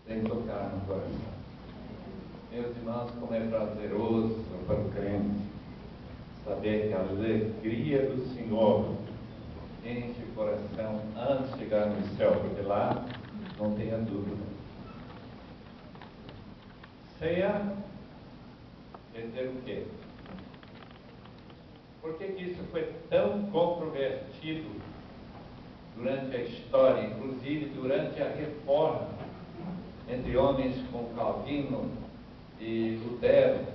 tem que tocar no coração. Meus irmãos, como é prazeroso para o crente saber que a alegria do Senhor enche o coração antes de chegar no céu, porque lá não tenha dúvida. Ceia quer dizer o quê? Por que isso foi tão controvertido durante a história, inclusive durante a reforma entre homens como Calvino e Lutero?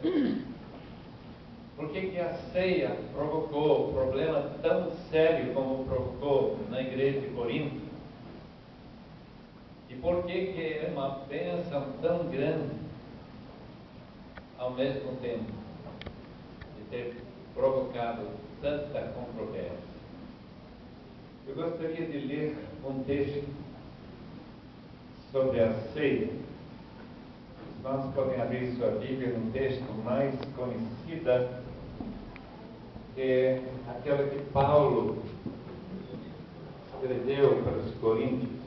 Por que a ceia provocou um problema tão sério como provocou na igreja de Corinto? E por que é uma bênção tão grande ao mesmo tempo de ter provocado tanta controvérsia? Eu gostaria de ler um texto sobre a ceia. Os irmãos podem abrir sua Bíblia no texto mais conhecida, que é aquela que Paulo escreveu para os Coríntios.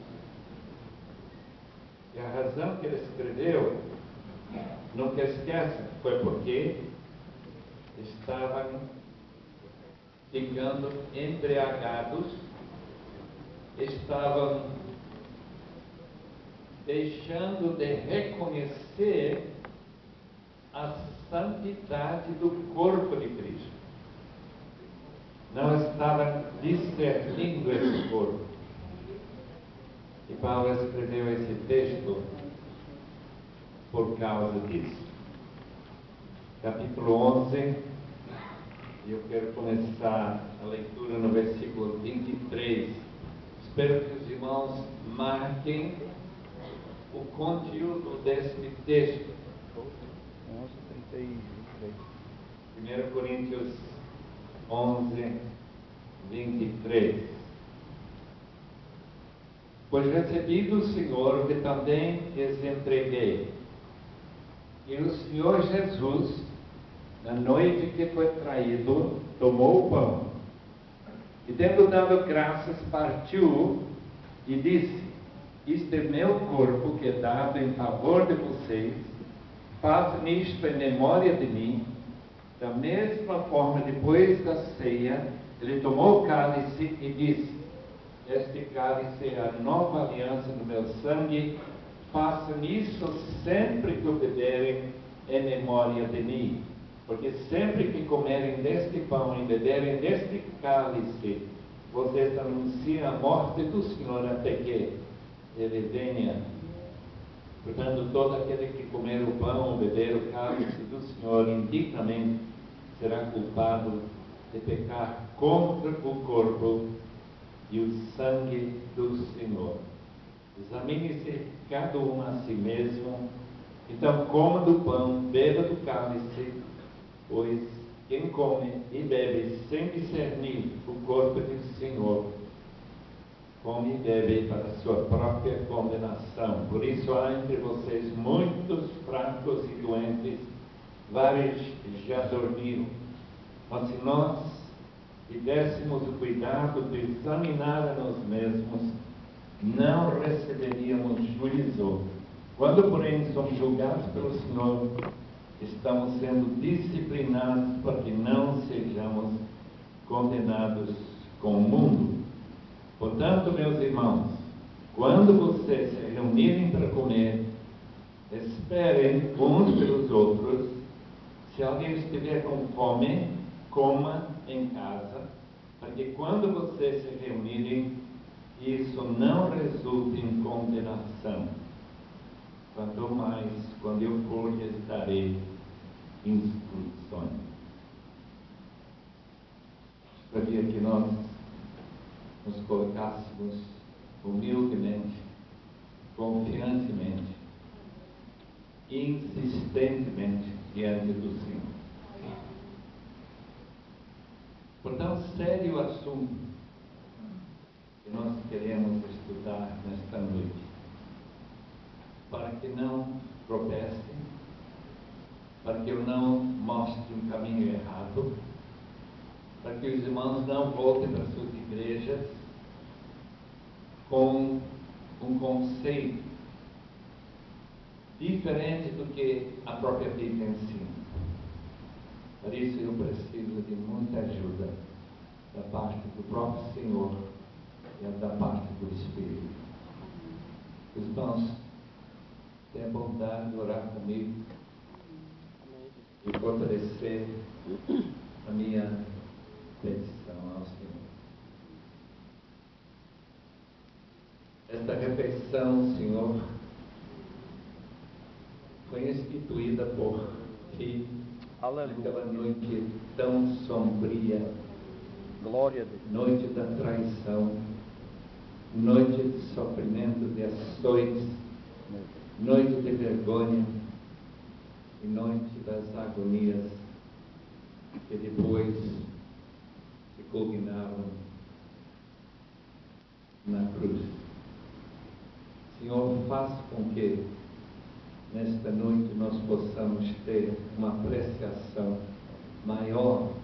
E a razão que ele escreveu, nunca esqueça, foi porque estavam ficando embriagados, estavam deixando de reconhecer a santidade do corpo de Cristo. Não estavam discernindo esse corpo. E Paulo escreveu esse texto por causa disso. Capítulo 11, eu quero começar a leitura no versículo 23. Espero que os irmãos marquem o conteúdo deste texto. 1 Coríntios 11, 23. Pois recebi do Senhor o que também lhes entreguei. E o Senhor Jesus, na noite que foi traído, tomou o pão. E tendo dado graças, partiu e disse: Isto é meu corpo que é dado em favor de vocês. Façam isto em memória de mim. Da mesma forma, depois da ceia, ele tomou o cálice e disse: Este cálice é a nova aliança no meu sangue. Façam isso sempre que o beberem em memória de mim. Porque sempre que comerem deste pão e beberem deste cálice, vocês anunciam a morte do Senhor até que ele venha. Portanto, todo aquele que comer o pão ou beber o cálice do Senhor indignamente será culpado de pecar contra o corpo e o sangue do Senhor. Examine-se cada um a si mesmo. Então coma do pão, beba do cálice, pois quem come e bebe sem discernir o corpo do Senhor, come e bebe para a sua própria condenação. Por isso há entre vocês muitos fracos e doentes, vários já dormiram. Mas se nós tivéssemos o cuidado de examinar a nós mesmos, não receberíamos juízo. Quando, porém, somos julgados pelo Senhor, estamos sendo disciplinados para que não sejamos condenados com o mundo. Portanto, meus irmãos, quando vocês se reunirem para comer, esperem uns pelos outros. Se alguém estiver com fome, coma em casa, para que quando vocês se reunirem, isso não resulte em condenação. Quanto mais, quando eu for, lhes darei instruções. Gostaria que nós nos colocássemos humildemente, confiantemente, insistentemente diante do Senhor. Por tão sério assunto que nós queremos estudar nesta noite, para que não tropecem, para que eu não mostre um caminho errado, para que os irmãos não voltem para suas igrejas com um conceito diferente do que a própria Bíblia ensina. Por isso eu preciso de muita ajuda da parte do próprio Senhor e da parte do Espírito. Irmãos, tenha bondade de orar comigo e fortalecer a minha petição ao Senhor. Esta refeição, Senhor, foi instituída por Ti naquela noite tão sombria, Glória a Deus. noite da traição, noite de sofrimento, de açoites, noite de vergonha e noite das agonias que depois se culminaram na cruz. Senhor, faça com que nesta noite nós possamos ter uma apreciação maior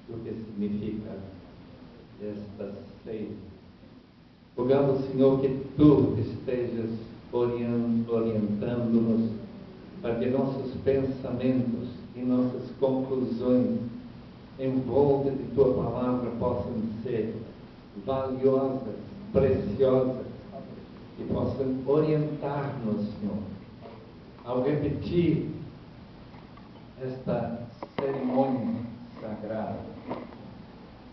do que significa esta ceia. Rogando, Senhor, que Tu estejas orientando-nos para que nossos pensamentos e nossas conclusões em volta de Tua palavra possam ser valiosas, preciosas e possam orientar-nos, Senhor, ao repetir esta cerimônia sagrada.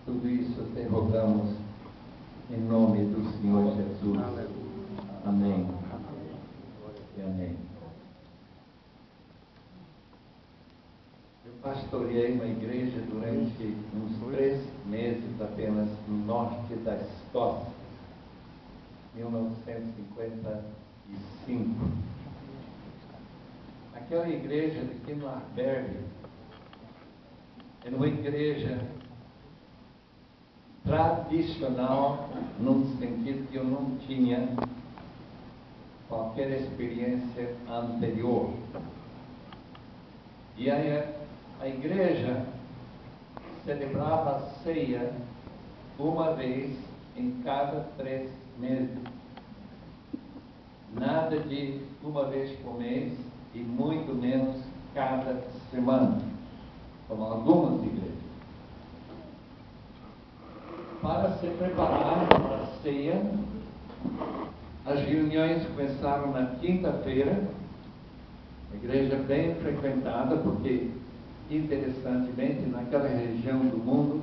Tudo isso te rogamos em nome do Senhor Jesus. Amém. E amém. Eu pastoreei uma igreja durante uns 3 meses apenas no norte da Escócia, 1955. Aquela igreja de Kinlarberry era uma igreja tradicional, num sentido que eu não tinha qualquer experiência anterior. E aí a igreja celebrava a ceia uma vez em cada 3 meses. Nada de uma vez por mês e muito menos cada semana, como algumas igrejas. Para se preparar para a ceia, as reuniões começaram na quinta-feira, a igreja bem frequentada, porque, interessantemente, naquela região do mundo,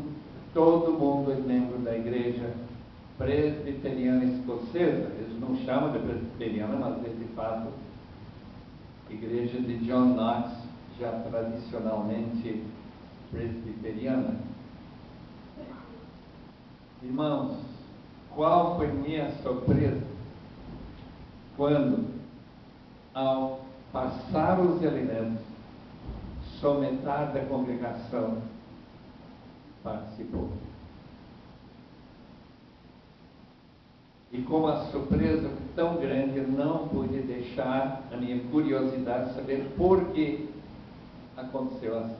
todo mundo é membro da igreja presbiteriana escocesa. Eles não chamam de presbiteriana, mas é de fato igreja de John Knox, já tradicionalmente presbiteriana. Irmãos, qual foi minha surpresa quando, ao passar os elementos, só metade da congregação participou. E com a surpresa tão grande, eu não pude deixar a minha curiosidade de saber por que aconteceu assim.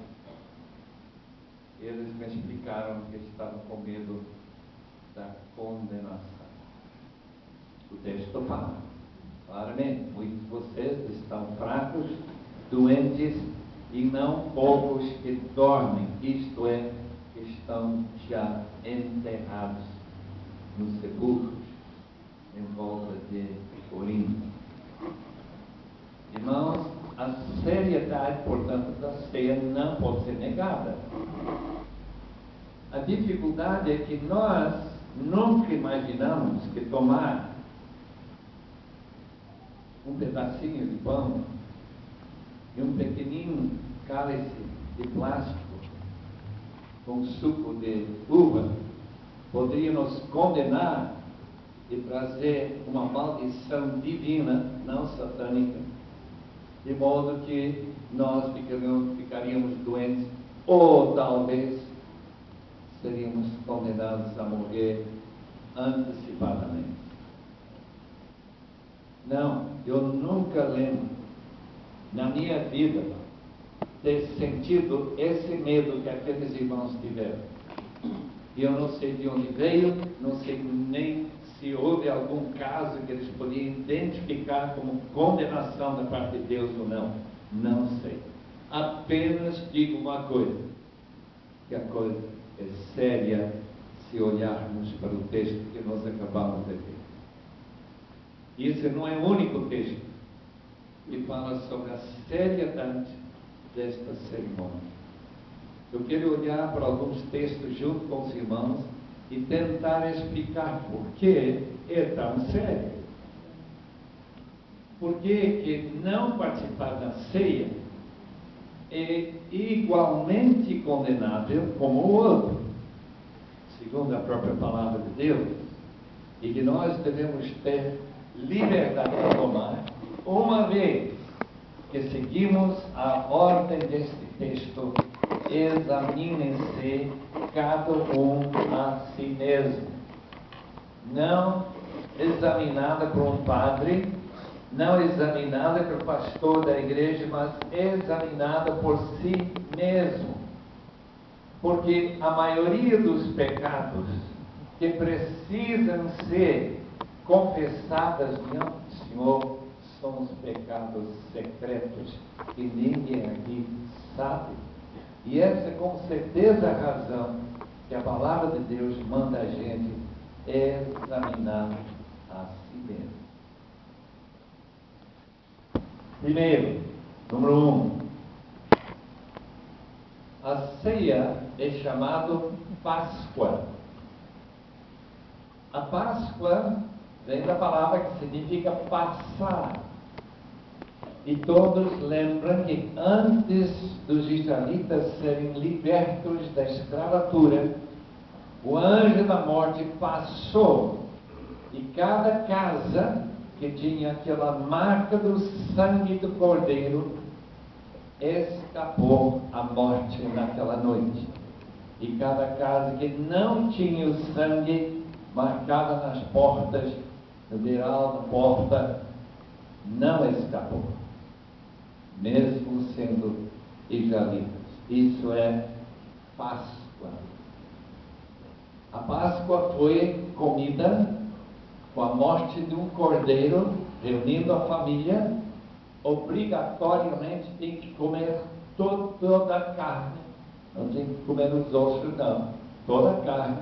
Eles me explicaram que estavam com medo da condenação. O texto fala claramente: muitos de vocês estão fracos, doentes, e não poucos que dormem, isto é, que estão já enterrados nos sepulcros em volta de Corinto. Irmãos, a seriedade, portanto, da ceia não pode ser negada. A dificuldade é que nós nunca imaginamos que tomar um pedacinho de pão e um pequenino cálice de plástico com suco de uva poderia nos condenar e trazer uma maldição divina, não satânica, de modo que nós ficaríamos doentes ou talvez seríamos condenados a morrer antecipadamente. Não, eu nunca lembro na minha vida ter sentido esse medo que aqueles irmãos tiveram. E eu não sei de onde veio, não sei nem se houve algum caso que eles podiam identificar como condenação da parte de Deus ou não. Não sei. Apenas digo uma coisa, que a coisa é séria se olharmos para o texto que nós acabamos de ver. E esse não é o único texto que fala sobre a seriedade desta cerimônia. Eu quero olhar para alguns textos junto com os irmãos e tentar explicar por que é tão sério. Por que não participar da ceia é igualmente condenável como o outro, segundo a própria palavra de Deus, e que nós devemos ter liberdade de tomar, uma vez que seguimos a ordem deste texto: examinem-se cada um a si mesmo. Não examinada por um padre, não examinada pelo pastor da igreja, mas examinada por si mesmo. Porque a maioria dos pecados que precisam ser confessadas diante do Senhor são os pecados secretos que ninguém aqui sabe. E essa é com certeza a razão que a palavra de Deus manda a gente examinar a si mesmo. Primeiro, número 1, a ceia é chamada Páscoa. A Páscoa vem da palavra que significa passar. E todos lembram que antes dos israelitas serem libertos da escravatura, o anjo da morte passou, e cada casa que tinha aquela marca do sangue do cordeiro escapou à morte naquela noite. E cada casa que não tinha o sangue marcado nas portas, no beiral da porta, não escapou, mesmo sendo israelitas. Isso é Páscoa. A Páscoa foi comida com a morte de um cordeiro, reunindo a família. Obrigatoriamente tem que comer toda a carne, não tem que comer os ossos não, toda a carne,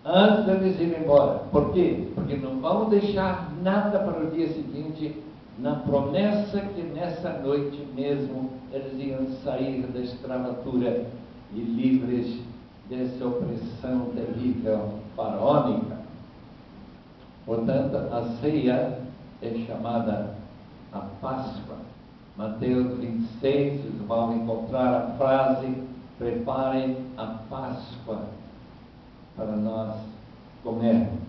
antes de eles irem embora. Por quê? Porque não vão deixar nada para o dia seguinte, na promessa que nessa noite mesmo eles iam sair da escravatura e livres dessa opressão terrível faraônica. Portanto, a ceia é chamada a Páscoa. Mateus 26, vocês vão encontrar a frase: preparem a Páscoa para nós comermos.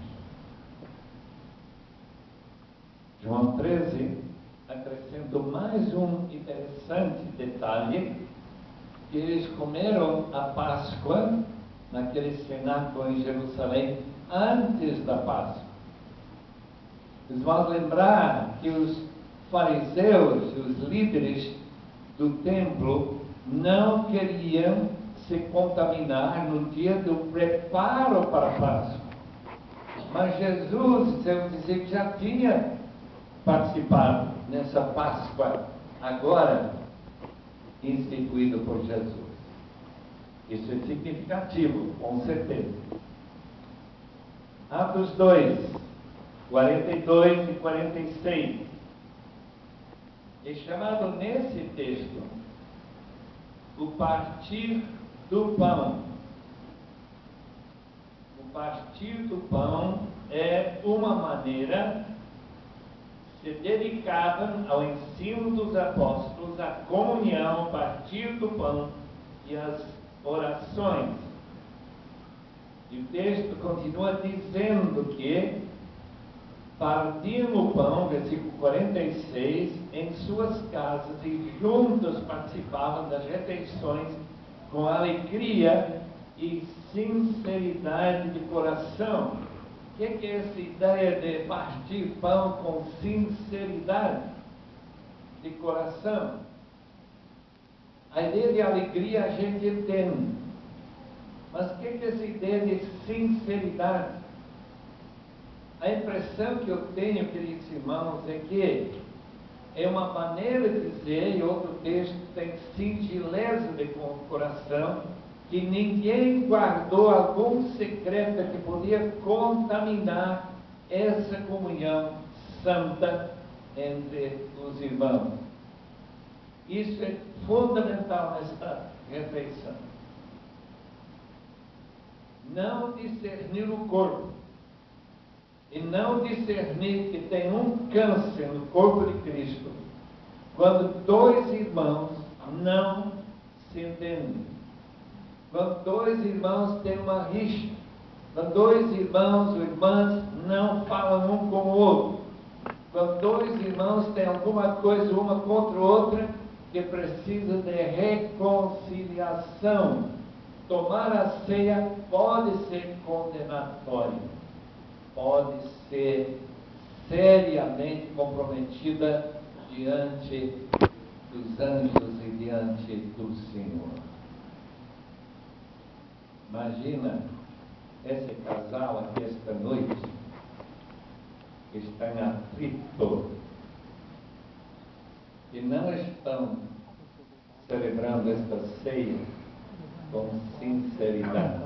João 13 acrescenta mais um interessante detalhe, que eles comeram a Páscoa naquele cenáculo em Jerusalém antes da Páscoa. Vocês vão lembrar que os fariseus, os líderes do templo, não queriam se contaminar no dia do preparo para a Páscoa. Mas Jesus, eu dizer que já tinha participado nessa Páscoa, agora instituído por Jesus. Isso é significativo, com certeza. Atos 2, 42 e 46. É chamado nesse texto o partir do pão. O partir do pão é uma maneira se dedicavam ao ensino dos apóstolos, à comunhão, o partir do pão e as orações. E o texto continua dizendo que partiam o pão, versículo 46, em suas casas e juntos participavam das refeições com alegria e sinceridade de coração. O que é essa ideia de partir pão com sinceridade de coração? A ideia de alegria a gente entende, mas o que é essa ideia de sinceridade? A impressão que eu tenho, queridos irmãos, é que é uma maneira de dizer, e outro texto tem singeleza de coração, que ninguém guardou algum secreto que podia contaminar essa comunhão santa entre os irmãos. Isso é fundamental nesta refeição. Não discernir o corpo e não discernir que tem um câncer no corpo de Cristo quando dois irmãos não se entendem, quando dois irmãos têm uma rixa, quando dois irmãos ou irmãs não falam um com o outro, quando dois irmãos têm alguma coisa uma contra a outra que precisa de reconciliação. Tomar a ceia pode ser condenatório, pode ser seriamente comprometida diante dos anjos e diante do Senhor. Imagina esse casal aqui esta noite que está em atrito e não estão celebrando esta ceia com sinceridade,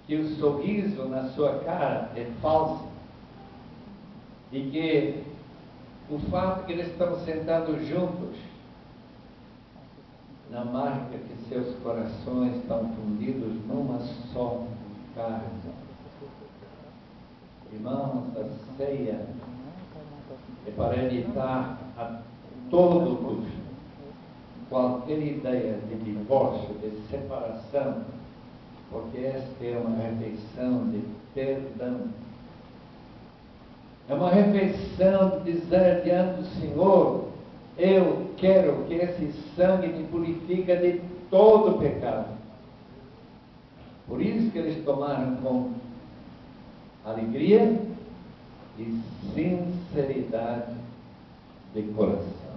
que o sorriso na sua cara é falso e que o fato que eles estão sentados juntos na marca que seus corações estão fundidos numa só carne. Irmãos, a ceia é para evitar a todo custo qualquer ideia de divórcio, de separação, porque esta é uma refeição de perdão. É uma refeição de dizer diante do Senhor: eu quero que esse sangue me purifique de todo pecado. Por isso que eles tomaram com alegria e sinceridade de coração.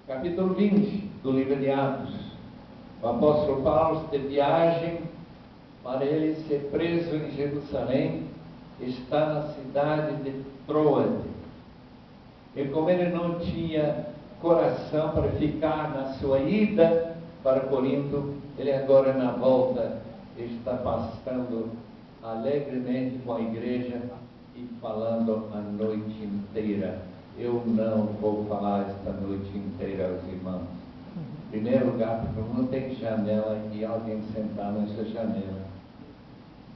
Capítulo 20 do livro de Atos. O apóstolo Paulo, de viagem para ele ser preso em Jerusalém, está na cidade de Troade. E como ele não tinha coração para ficar na sua ida para Corinto, ele agora na volta está passando alegremente com a igreja e falando a noite inteira. Eu não vou falar esta noite inteira aos irmãos. Em primeiro lugar, porque não tem janela e alguém sentar nessa janela.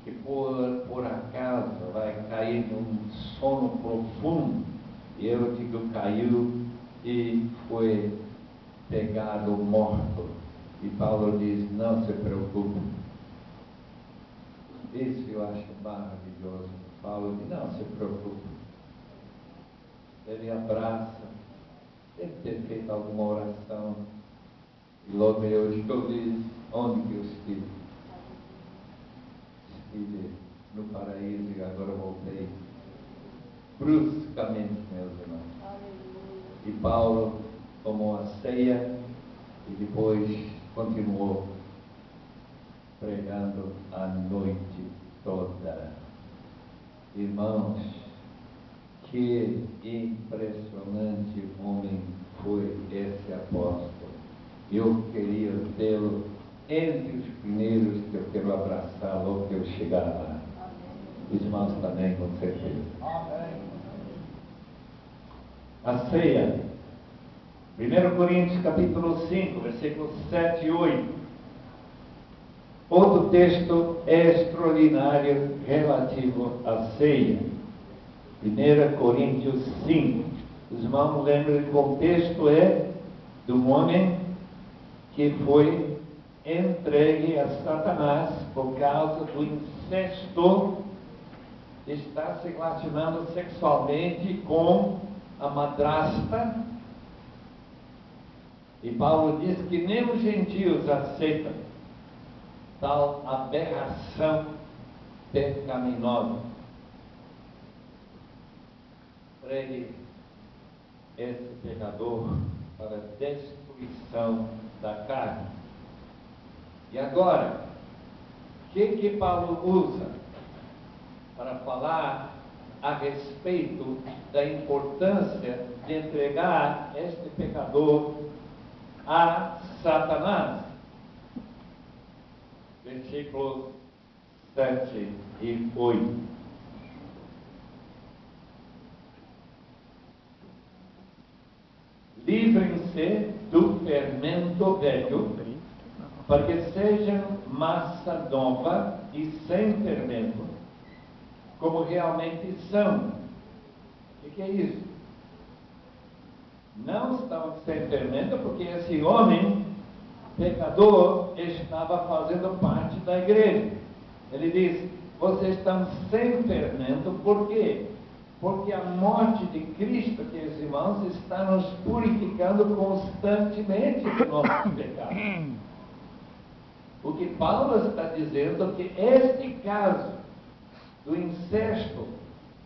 E por acaso vai cair num sono profundo. E eu digo, caiu e foi pegado morto. E Paulo diz, não se preocupe. Isso eu acho maravilhoso. Paulo diz, não se preocupe. Ele abraça, deve ter feito alguma oração. E logo eu diz, onde que eu estive? Estive no paraíso e agora voltei bruscamente, meus irmãos. E Paulo tomou a ceia e depois continuou pregando a noite toda. Irmãos, que impressionante homem foi esse apóstolo. Eu queria tê-lo entre os primeiros que eu quero abraçar logo que eu chegar lá. Os irmãos também, com certeza. A ceia, 1 Coríntios capítulo 5, versículos 7 e 8. Outro texto extraordinário relativo à ceia. 1 Coríntios 5. Os irmãos lembram que o contexto é de um homem que foi entregue a Satanás por causa do incesto, está se relacionando sexualmente com a madrasta. E Paulo diz que nem os gentios aceitam tal aberração pecaminosa. Pregue esse pecador para a destruição da carne. E agora, o que Paulo usa? para falar a respeito da importância de entregar este pecador a Satanás. Versículos 7 e 8. Livrem-se do fermento velho, para que sejam massa nova e sem fermento, como realmente são. O que é isso? Não estão sem fermento porque esse homem pecador estava fazendo parte da igreja. Ele diz: vocês estão sem fermento, por quê? Porque a morte de Cristo, queridos irmãos, está nos purificando constantemente do nosso pecado. O que Paulo está dizendo é que este caso do incesto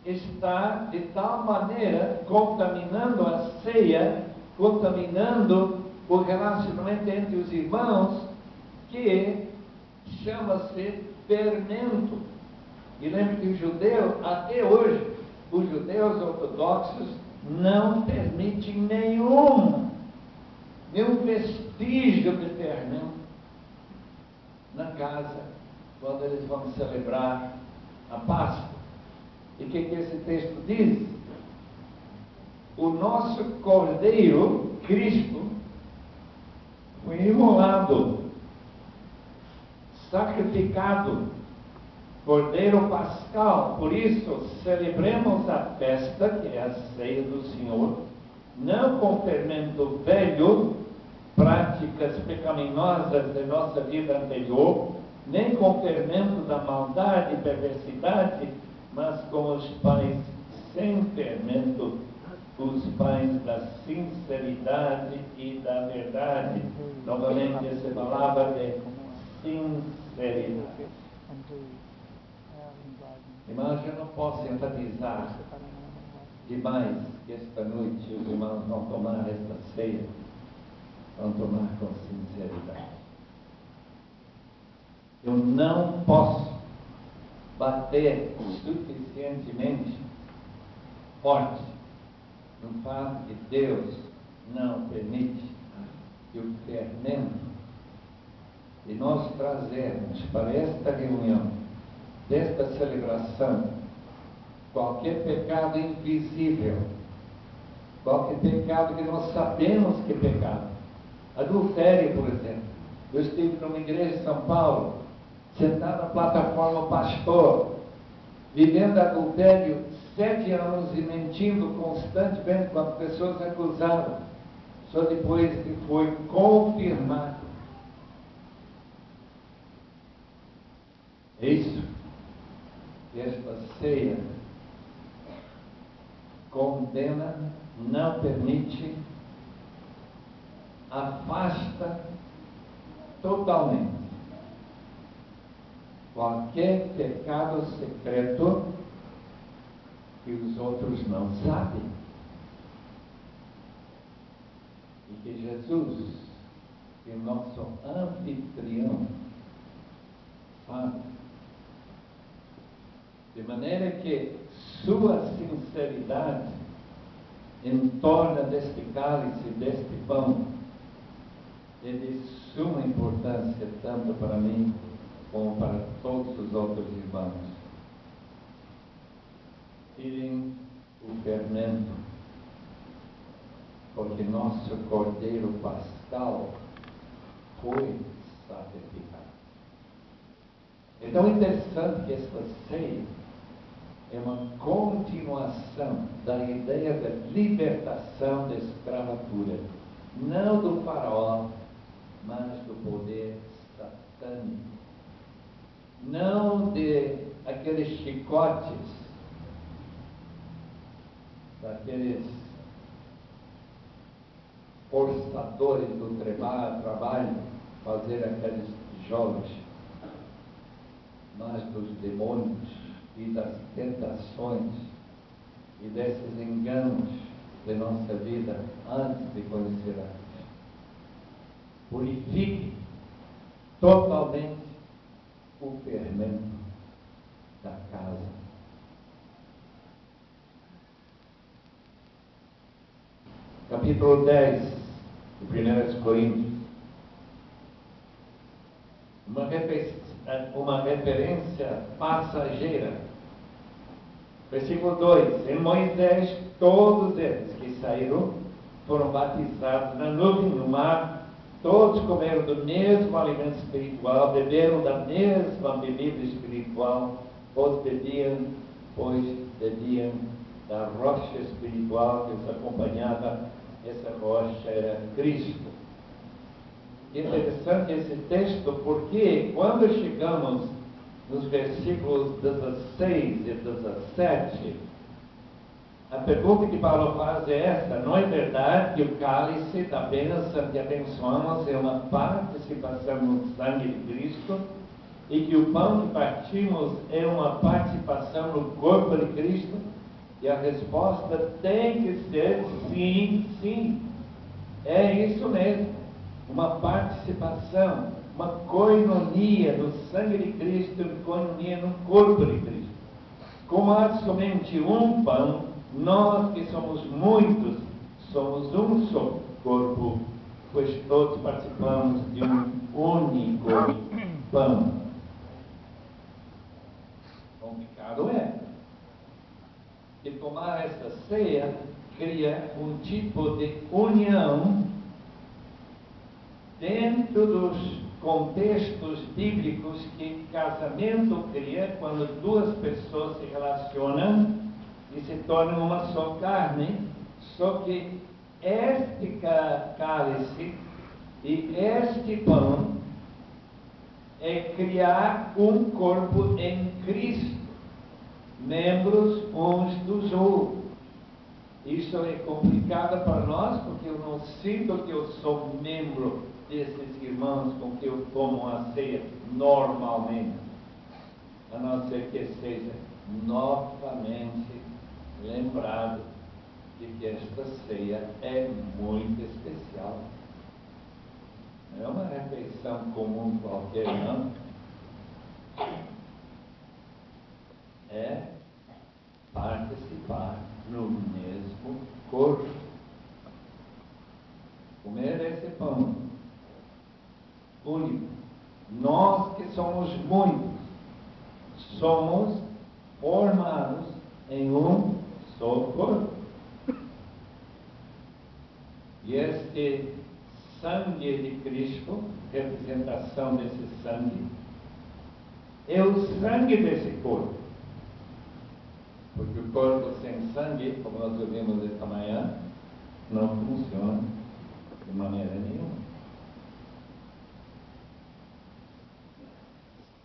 está de tal maneira contaminando a ceia, contaminando o relacionamento entre os irmãos, que chama-se fermento. E lembre que o judeu, até hoje, os judeus ortodoxos não permitem nenhum vestígio de fermento na casa, quando eles vão celebrar a Páscoa. E o que esse texto diz? O nosso Cordeiro, Cristo, foi imolado, sacrificado, Cordeiro Pascal. Por isso, celebremos a festa, que é a ceia do Senhor, não com fermento velho, práticas pecaminosas de nossa vida anterior, nem com fermento da maldade e perversidade, mas com os pães sem fermento, os pães da sinceridade e da verdade. Novamente, essa palavra de sinceridade. Irmãos, eu não posso enfatizar demais que esta noite os irmãos vão tomar esta ceia, vão tomar com sinceridade. Eu não posso bater suficientemente forte no fato que Deus não permite que o fermento que nós trazemos para esta reunião, desta celebração, qualquer pecado invisível, qualquer pecado que nós sabemos que é pecado, adultério, por exemplo. Eu estive numa igreja em São Paulo, sentado na plataforma pastor, vivendo adultério 7 anos e mentindo constantemente quando pessoas acusaram, só depois que foi confirmado. É isso que esta ceia condena, não permite, afasta totalmente qualquer pecado secreto que os outros não sabem. E que Jesus, que nosso anfitrião, sabe. De maneira que sua sinceridade em torno deste cálice, deste pão, é de suma importância, tanto para mim como para todos os outros irmãos. Tirem o fermento, porque nosso Cordeiro Pascal foi sacrificado. É tão interessante que esta ceia é uma continuação da ideia da libertação da escravatura, não do faraó, mas do poder satânico, não de aqueles chicotes, daqueles forçadores do trabalho, fazer aqueles tijolos, mas dos demônios e das tentações e desses enganos de nossa vida antes de conhecer a Cristo. Purifique totalmente o fermento da casa capítulo 10 de 1 Coríntios. Uma referência passageira. Versículo 2: Em Moisés, todos eles que saíram foram batizados na nuvem, no mar, todos comeram do mesmo alimento espiritual, beberam da mesma bebida espiritual, pois bebiam da rocha espiritual que os acompanhava. Essa rocha era Cristo. Interessante esse texto, porque quando chegamos nos versículos 16 e 17, a pergunta que Paulo faz é esta: não é verdade que o cálice da bênção que abençoamos é uma participação no sangue de Cristo, e que o pão que partimos é uma participação no corpo de Cristo? E a resposta tem que ser sim, sim. É isso mesmo. Uma participação, uma coinonia no sangue de Cristo, coinonia no corpo de Cristo. Como há somente um pão, nós que somos muitos, somos um só corpo, pois todos participamos de um único pão. Complicado é. E tomar esta ceia cria um tipo de união dentro dos contextos bíblicos que casamento cria, quando duas pessoas se relacionam e se tornam uma só carne. Só que este cálice e este pão é criar um corpo em Cristo, membros uns dos outros. Isso é complicado para nós, porque eu não sinto que eu sou membro desses irmãos com que eu tomo a ceia normalmente, a não ser que seja novamente lembrado de que esta ceia é muito especial. Não é uma refeição comum qualquer, não. É participar no mesmo corpo. Comer esse pão único. Nós que somos muitos, somos formados em um só corpo. E este sangue de Cristo, representação desse sangue, é o sangue desse corpo. Porque o corpo sem sangue, como nós ouvimos esta manhã, não funciona de maneira nenhuma.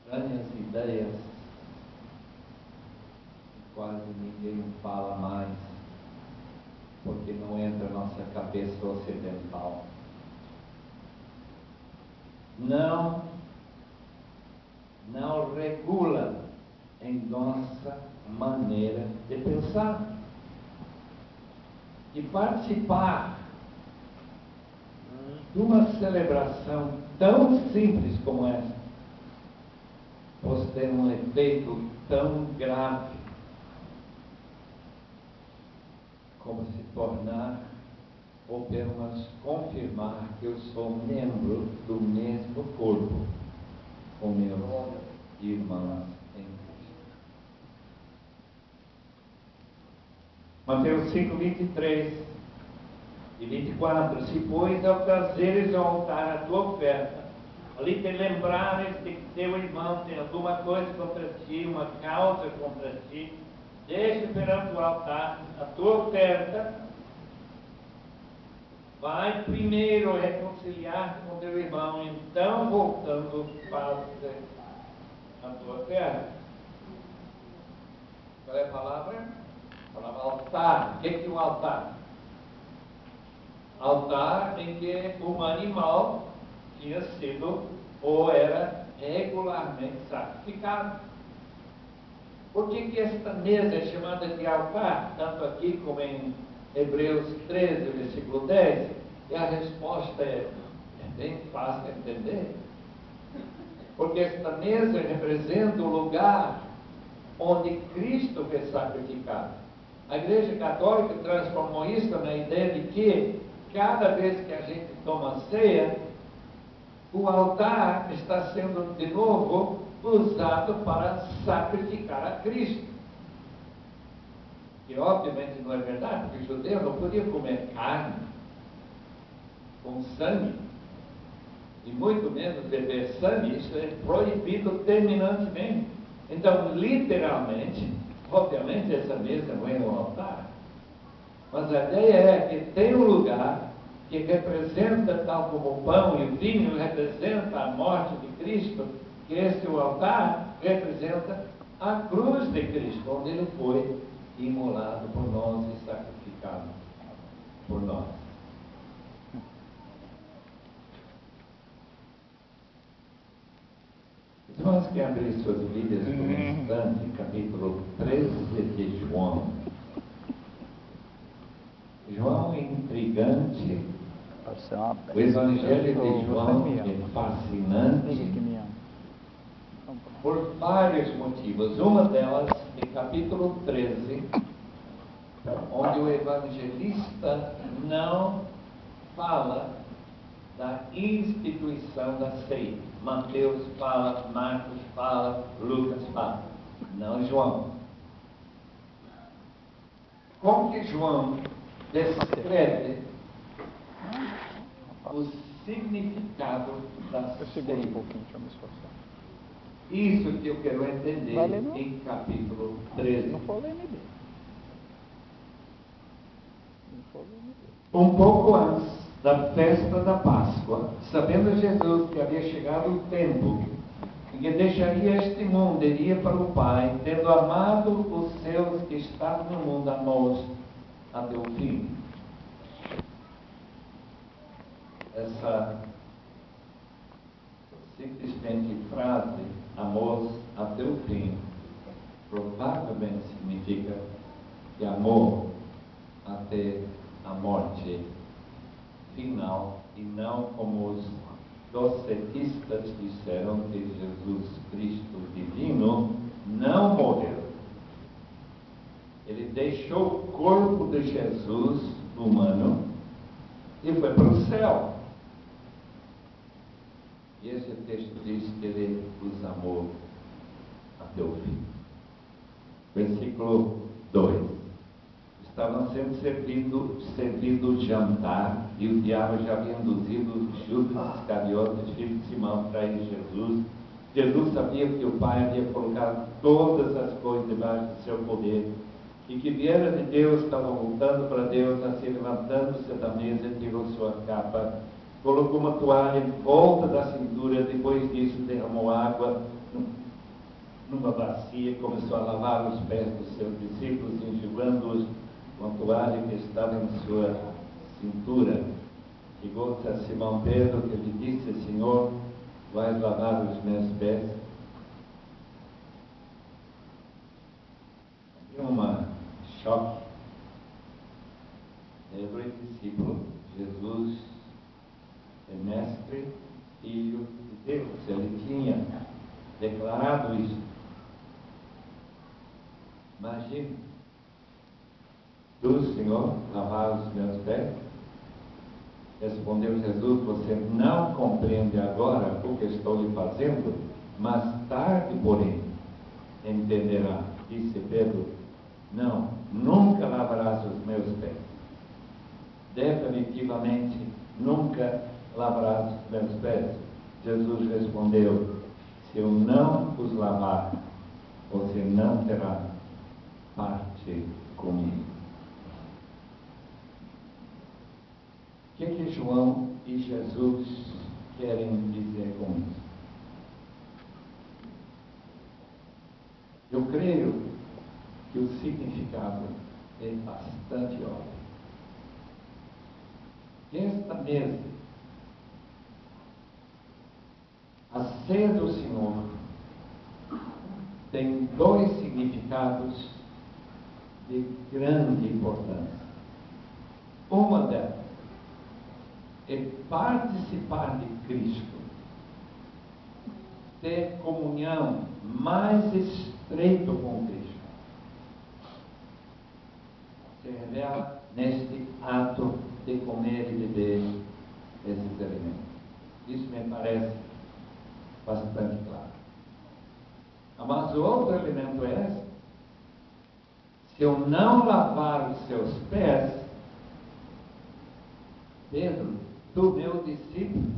Estranhas ideias, quase ninguém fala mais, porque não entra na nossa cabeça ocidental. Não regula em nossa maneira de pensar. E participar de uma celebração tão simples como essa pode ter um efeito tão grave como se tornar, ou pelo menos confirmar, que eu sou membro do mesmo corpo com meus irmãos em Cristo. Mateus 5, 23 e 24. Se, pois, ao trazeres ao altar a tua oferta, ali te lembrares de que teu irmão tem alguma coisa contra ti, uma causa contra ti, deixa perante o altar a tua oferta, vai primeiro reconciliar-te com teu irmão, então voltando faz a tua oferta. Qual é a palavra? A palavra altar. O que é um altar? Altar em que um animal tinha sido ou era regularmente sacrificado. Por que esta mesa é chamada de altar, tanto aqui como em Hebreus 13, versículo 10? E a resposta é bem fácil de entender. Porque esta mesa representa o lugar onde Cristo foi sacrificado. A Igreja Católica transformou isso na ideia de que cada vez que a gente toma ceia, o altar está sendo de novo usado para sacrificar a Cristo. E obviamente não é verdade, porque o judeu não podia comer carne com sangue, e muito menos beber sangue. Isso é proibido terminantemente. Então, literalmente, obviamente essa mesa não é um altar, mas a ideia é que tem um lugar que representa, tal como o pão e o vinho representa a morte de Cristo, que esse altar representa a cruz de Cristo, onde ele foi imolado por nós e sacrificado por nós. Nós que abrir suas Bíblias por um instante, capítulo 13 de João. João é intrigante. O Evangelho de João é fascinante por vários motivos. Uma delas é capítulo 13, onde o evangelista não fala da instituição da ceia. Mateus fala, Marcos fala, Lucas fala, não João. Como que João descreve o significado da ceia? Isso que eu quero entender em capítulo 13. Um pouco antes da festa da Páscoa, sabendo Jesus que havia chegado o tempo em que deixaria este mundo e iria para o Pai, tendo amado os seus que estavam no mundo, amou-os até o fim. Essa simplesmente frase, amou-os até o fim, provavelmente significa que amou até a morte final, e não como os docetistas disseram que Jesus Cristo divino não morreu. Ele deixou o corpo de Jesus humano e foi para o céu. E esse texto diz que ele os amou até o fim. Versículo 2. Estavam sendo servido o jantar, e o diabo já havia induzido Judas Iscariotes, filho de Simão, a trair Jesus. Jesus sabia que o Pai havia colocado todas as coisas debaixo do seu poder, e que viera de Deus, estava voltando para Deus, assim, levantando-se da mesa, tirou sua capa, colocou uma toalha em volta da cintura, depois disso derramou água numa bacia, começou a lavar os pés dos seus discípulos, enxugando-os com a toalha que estava em sua cintura. Chegou-se a Simão Pedro, que lhe disse: Senhor, vais lavar os meus pés? Havia uma choque. Pedro é discípulo. Jesus é mestre, filho de Deus. Ele tinha declarado isso. Imagine, tu, Senhor, lavar os meus pés? Respondeu Jesus: você não compreende agora o que estou lhe fazendo, mas tarde, porém, entenderá. Disse Pedro: não, nunca lavarás os meus pés. Definitivamente, nunca lavarás os meus pés. Jesus respondeu: se eu não os lavar, você não terá parte comigo. O que João e Jesus querem dizer com isso? Eu creio que o significado é bastante óbvio. Esta mesa, a ceia do Senhor, tem dois significados de grande importância. Uma delas é participar de Cristo, ter comunhão mais estreita com Cristo. se revela neste ato de comer e beber esses alimentos. Isso me parece bastante claro. Mas o outro elemento é: se eu não lavar os seus pés, Pedro, tu meu discípulo,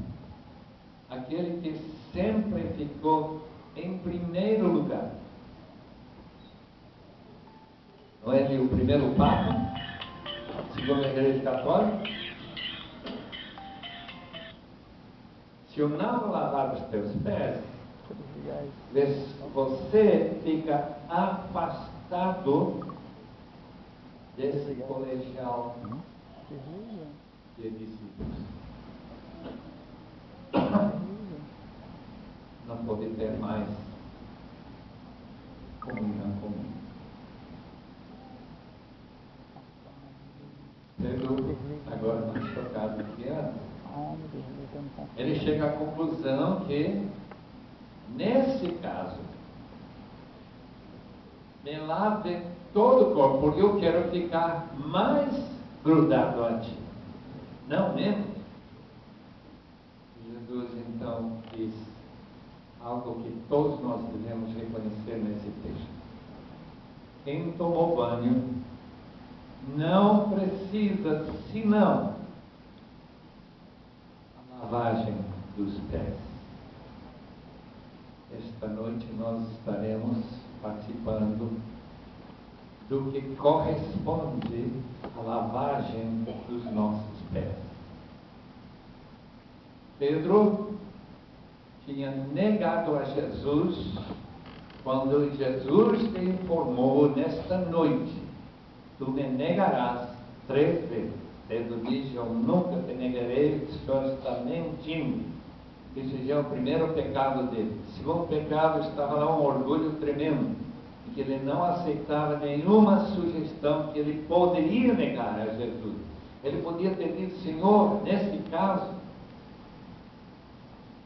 aquele que sempre ficou em primeiro lugar, não é ele o primeiro Papa, segundo a Igreja Católica? Se eu não lavar os teus pés, você fica afastado desse colegial de discípulos. Não pode ter mais comunhão comigo. Pedro, agora mais chocado do que antes, ele chega à conclusão que, nesse caso, me lave todo o corpo, porque eu quero ficar mais grudado a ti, não menos. Jesus então diz algo que todos nós devemos reconhecer nesse texto: quem tomou banho não precisa senão a lavagem dos pés. Esta noite nós estaremos participando do que corresponde à lavagem dos nossos pés. Pedro tinha negado a Jesus quando Jesus te informou: nesta noite tu me negarás 3 vezes. Pedro disse: eu nunca te negarei. O Senhor está mentindo. Esse já é o primeiro pecado dele. O segundo pecado, estava lá um orgulho tremendo, e que ele não aceitava nenhuma sugestão que ele poderia negar a Jesus. Ele podia ter dito: Senhor, nesse caso,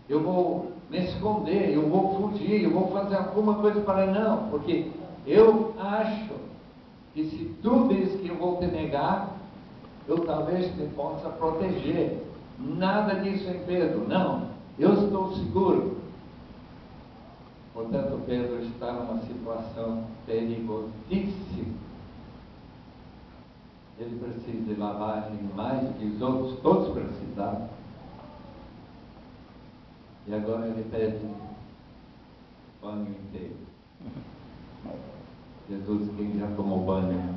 eu vou me esconder, eu vou fugir, eu vou fazer alguma coisa para não, porque eu acho que se tu diz que eu vou te negar, eu talvez te possa proteger. Nada disso em Pedro, não, eu estou seguro. Portanto, Pedro está numa situação perigosíssima. Ele precisa de lavagem mais do que os outros todos precisavam. E agora ele pede banho inteiro. Jesus, quem já tomou banho,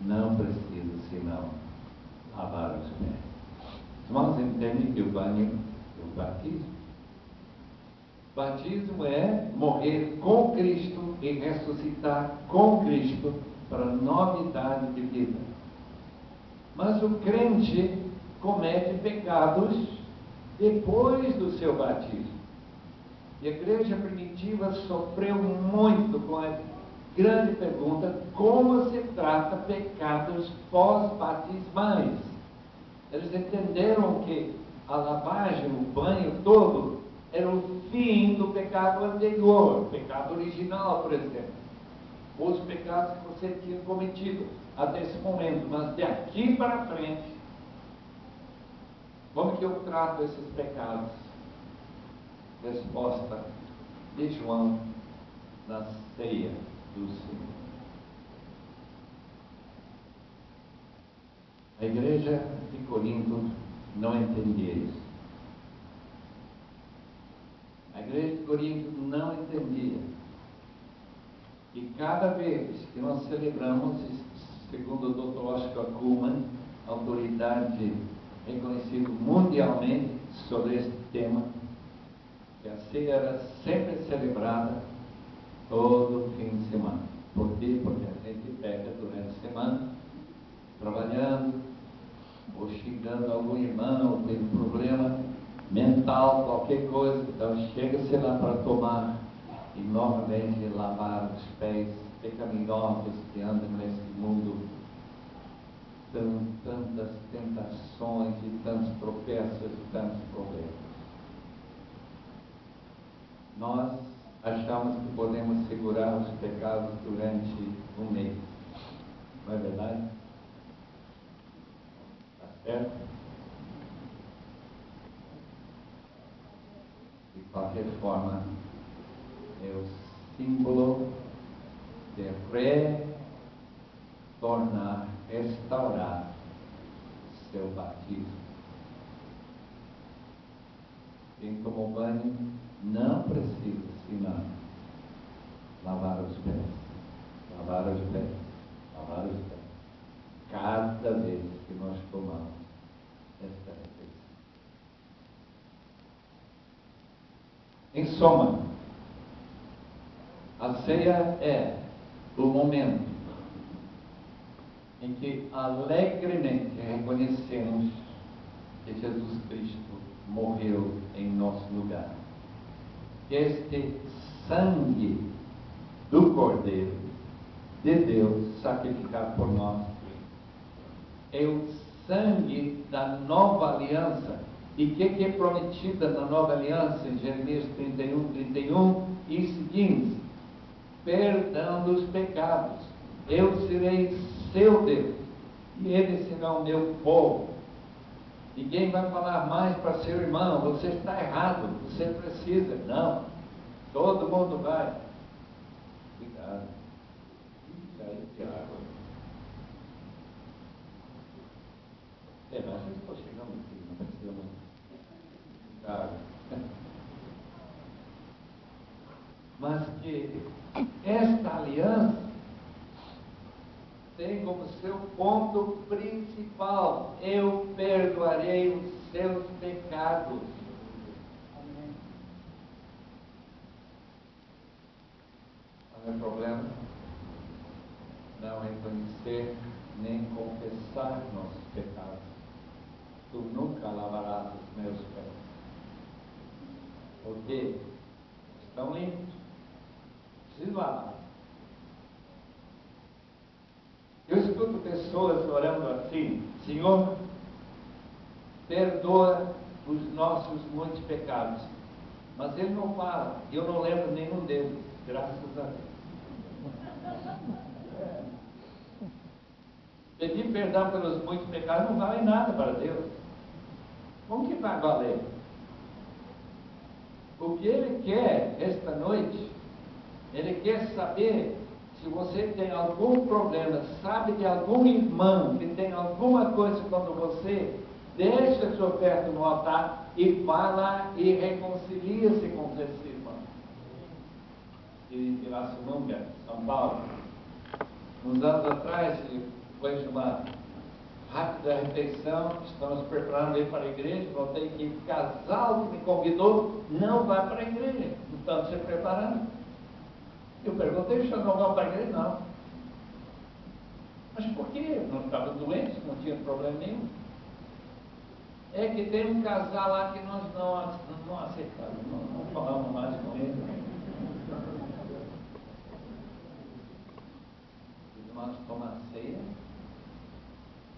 não precisa senão lavar os pés. Os irmãos entendem que o banho é o batismo. Batismo é morrer com Cristo e ressuscitar com Cristo para novidade de vida. Mas o crente comete pecados depois do seu batismo. E a igreja primitiva sofreu muito com a grande pergunta: como se trata pecados pós-batismais? Eles entenderam que a lavagem, o banho todo, era o fim do pecado anterior, o pecado original, por exemplo, os pecados que você tinha cometido até esse momento. Mas de aqui para frente, como que eu trato esses pecados? Resposta de João na ceia do Senhor. A igreja de Corinto não entendia isso. A igreja de Corinto não entendia que cada vez que nós celebramos, segundo o Dr. Oscar Kuhlman, autoridade reconhecida mundialmente sobre este tema, que a ceia era sempre celebrada todo fim de semana. Por quê? Porque a gente pega durante a semana, trabalhando, ou xingando algum irmão, ou tem um problema mental, qualquer coisa, então chega-se lá para tomar e novamente lavar os pés pecaminosos que andam nesse mundo. Tantas tentações e tantos tropeços e tantos problemas. Nós achamos que podemos segurar os pecados durante um mês, não é verdade? Certo? De qualquer forma, é o símbolo de retornar, restaurar seu batismo. Quem tomou banho não precisa, senão, lavar os pés, lavar os pés, lavar os pés, cada vez que nós tomamos esta refeição. Em soma, a ceia é o momento em que alegremente reconhecemos que Jesus Cristo morreu em nosso lugar. Este sangue do Cordeiro de Deus sacrificado por nós é o sangue da nova aliança. E o que é prometida na nova aliança em Jeremias 31 e seguintes? Perdão dos pecados. Eu serei seu Deus e ele será o meu povo. Ninguém vai falar mais para seu irmão: você está errado, você precisa. Não, todo mundo vai. Obrigado. Aí, Tiago. Mas eu estou chegando aqui, não precisa muito. Obrigado. Mas que esta aliança tem como seu ponto principal: eu perdoarei os seus pecados. Amém. Não é problema não reconhecer nem confessar nossos pecados. Tu nunca lavarás os meus pés, porque estão limpos. Preciso lavar. Eu escuto pessoas orando assim: Senhor, perdoa os nossos muitos pecados. Mas ele não fala, eu não lembro nenhum deles, graças a Deus. Pedir perdão pelos muitos pecados não vale nada para Deus. Como que vai valer? O que Ele quer esta noite, Ele quer saber se você tem algum problema, sabe de algum irmão que tem alguma coisa contra você, deixa sua oferta no altar e vá lá e reconcilia-se com esse irmão. De Pirassununga, São Paulo, uns anos atrás, depois de uma rápida refeição, estamos preparando ir para a igreja, notei que o casal que me convidou não vai para a igreja, não estamos se preparando. Eu perguntei: o senhor não vai para a igreja? Não. Mas por quê? Não estava doente, não tinha problema nenhum. É que tem um casal lá que nós não aceitamos, não falamos mais com ele. Os irmãos tomam ceia,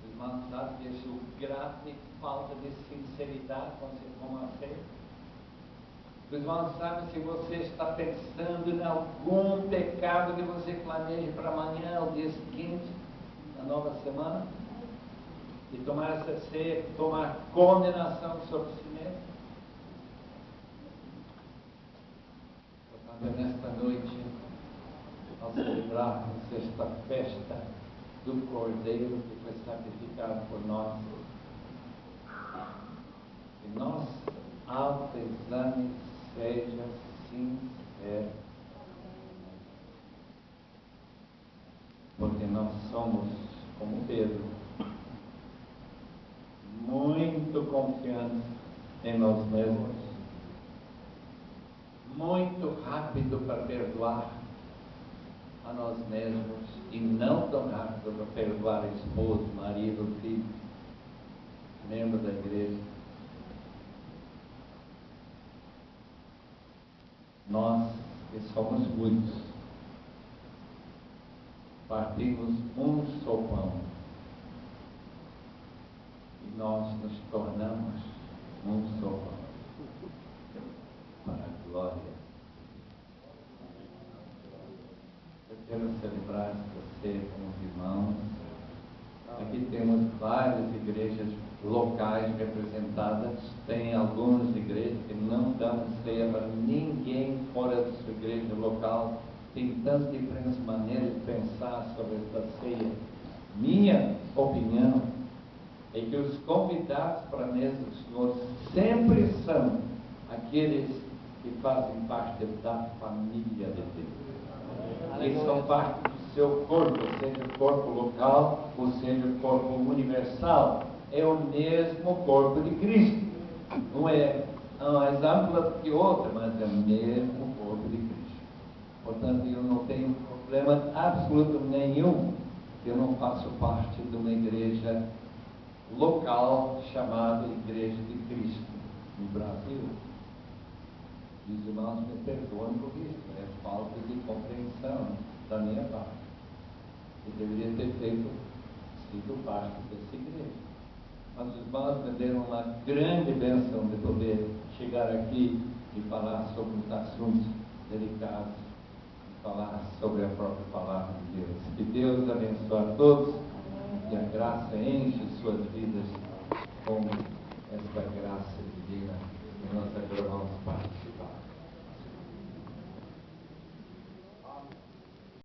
os irmãos sabem que esse grave falta de sinceridade quando você toma a ceia. Os irmãos sabem se você está pensando em algum pecado que você planeja para amanhã, o dia seguinte, na nova semana, e tomar essa ceia, tomar condenação sobre si mesmo. Portanto, nesta noite, ao celebrarmos esta festa do Cordeiro que foi sacrificado por nós, que nosso autoexame seja sincero, porque nós somos, como Pedro, muito confiantes em nós mesmos, muito rápido para perdoar a nós mesmos e não tão rápido para perdoar esposo, marido, filho, membro da igreja. Nós, que somos muitos, partimos um só pão e nós nos tornamos um só pão, para a glória. Eu quero celebrar esta ceia com os irmãos. Aqui temos várias igrejas locais representadas. Tem algumas igrejas que não dão ceia para ninguém fora da sua igreja local. Tem tantas diferentes maneiras de pensar sobre esta ceia. Minha opinião é que os convidados para a mesa do Senhor sempre são aqueles que fazem parte da família de Deus. Eles são parte do seu corpo, seja o corpo local ou seja o corpo universal. É o mesmo corpo de Cristo. Não é mais ampla do que outra, mas é o mesmo corpo de Cristo. Portanto, eu não tenho problema absoluto nenhum que eu não faço parte de uma igreja local chamada Igreja de Cristo no Brasil. E os irmãos me perdoam por isso, é falta de compreensão da minha parte. Eu deveria ter sido parte dessa igreja. Mas os irmãos me deram uma grande bênção de poder chegar aqui e falar sobre os assuntos delicados, e falar sobre a própria palavra de Deus. Que Deus abençoe a todos e a graça enche suas vidas com esta graça